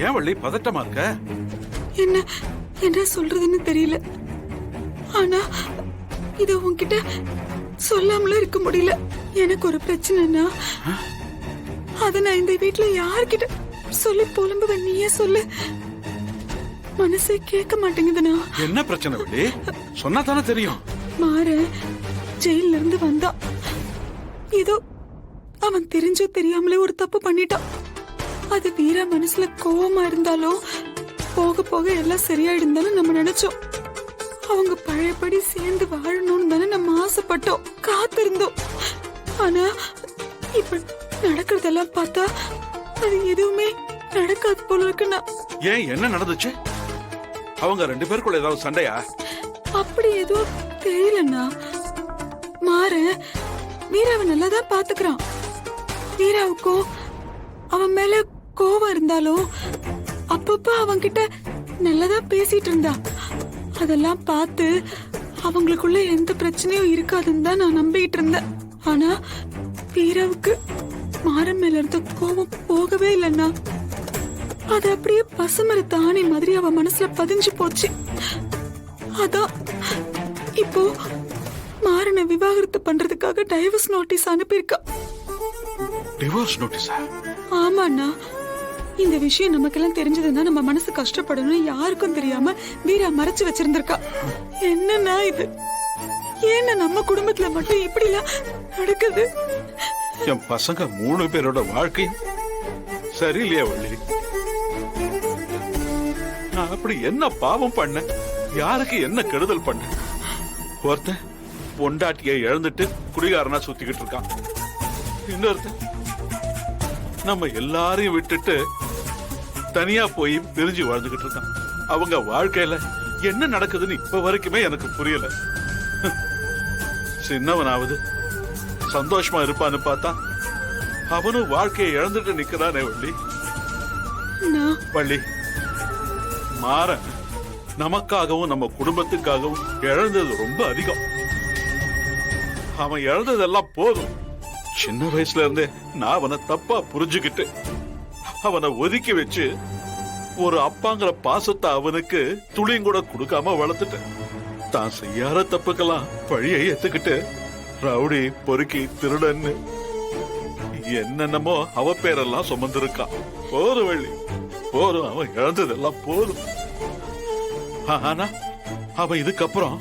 ஏன் வள்ளி பதட்டமா இருக்க? என்ன என்ன சொல்றதுன்னு தெரியல. ஆனா இத உன்கிட்ட சொல்லாமல இருக்க முடியல. எனக்கு ஒரு பிரச்சனைனா அத நான் இந்த வீட்டுல யார்கிட்ட சொல்லி புலம்புவேன்? நீயே சொல்லு. மனசே கேட்க மாட்டேங்குதுண்ணா. என்ன பிரச்சனை வள்ளி? சொன்னா தானே தெரியும். மாற ஜெயில இருந்து வந்தா ஏதோ அவன் தெரிஞ்சோ தெரியாமலே ஒரு தப்பு பண்ணிட்டான். அது வீரா மனசுல கோவமா இருந்தாலும் போக போக எல்லாம் சரியாயிடும் தானே நம்ம நினைச்சோம். அவங்க பழையபடி சேர்ந்து வாழணும்னு தானே நம்ம ஆசைப்பட்டோம், காத்திருந்தோம். ஆனா இப்ப நடக்கிறதெல்லாம் பார்த்தா அது எதுவுமே நடக்காது போல இருக்குண்ணா. ஏன் என்ன நடந்துச்சு? அவங்க ரெண்டு பேருக்குள்ள ஏதாவது சண்டையா? அப்படி எதுவும் தெரியலண்ணா. மாற வீராவை நல்லாதான் பாத்துக்கிறான். வீராவுக்கும் அவன் மேல கோவம் இருந்தாலும் அப்பப்ப அவன் கிட்ட நல்லதான் பேசிட்டு இருந்தா. அதெல்லாம் பார்த்து அவங்களுக்குள்ள எந்த பிரச்சனையும் இருக்காதுன்னு தான் நான் நம்பிட்டு இருந்தேன். ஆனா வீராவுக்கு மாறன் மேல இருந்த கோவம் போகவே இல்லைன்னா அது அப்படியே பசுமர தானி மாதிரி அவ மனசுல பதிஞ்சு போச்சு. அதான் இப்போ மாறனை விவாகரத்து பண்றதுக்காக டைவர்ஸ் நோட்டீஸ் அனுப்பியிருக்கா. டிவோர்ஸ் நோட்டீஸா? ஆமாண்ணா. இந்த விஷயம் நமக்கெல்லாம் தெரிஞ்சதுன்னா நம்ம மனசு கஷ்டப்படணும் யாருக்கும் தெரியாம வீரா மறைச்சு வச்சிருந்திருக்கா. என்னன்னா இது? ஏன்னா நம்ம குடும்பத்துல மட்டும் இப்படி எல்லாம் நடக்குது? என் பசங்க 3 பேரோட வாழ்க்கையும் சரியில்லையா வள்ளி? நான் அப்படி என்ன பாவம் பண்ண? யாருக்கு என்ன கெடுதல் பண்ண? ஒருத்தன் பொண்டாட்டியை இழந்துட்டு குடிகாரனா சுத்திக்கிட்டு இருக்கான். இன்னொருத்தன் நம்ம எல்லாரையும் விட்டுட்டு தனியா போய் பிரிஞ்சு வாழ்ந்துகிட்டு இருக்கான். அவங்க வாழ்க்கையில என்ன நடக்குதுன்னு இப்ப வரைக்குமே எனக்கு புரியல. சின்னவனாவது சந்தோஷமா இருப்பான்னு பார்த்தா அவனும் வாழ்க்கையை இழந்துட்டு நிக்கிறானே வள்ளி. வள்ளி, மாற நமக்காகவும் நம்ம குடும்பத்துக்காகவும் இழந்தது ரொம்ப அதிகம். அவன் இழந்ததெல்லாம் போதும். சின்ன வயசுல இருந்தே நான் அவனை தப்பா புரிஞ்சுக்கிட்டு அவனை ஒதுக்கி வச்சு ஒரு அப்பாங்கிற பாசத்தை அவனுக்கு துளியும் கூட கொடுக்காம வளர்த்துட்டேன். தான் செய்யாத தப்புக்கெல்லாம் பழியை ஏத்துக்கிட்டு ரவுடி, பொறுக்கி, திருடன்னு என்னென்னமோ அவ பேரெல்லாம் சுமந்திருக்கான். போதும் வள்ளி, போதும். அவன் இழந்ததெல்லாம் போதும். ஆனா அவன் இதுக்கப்புறம்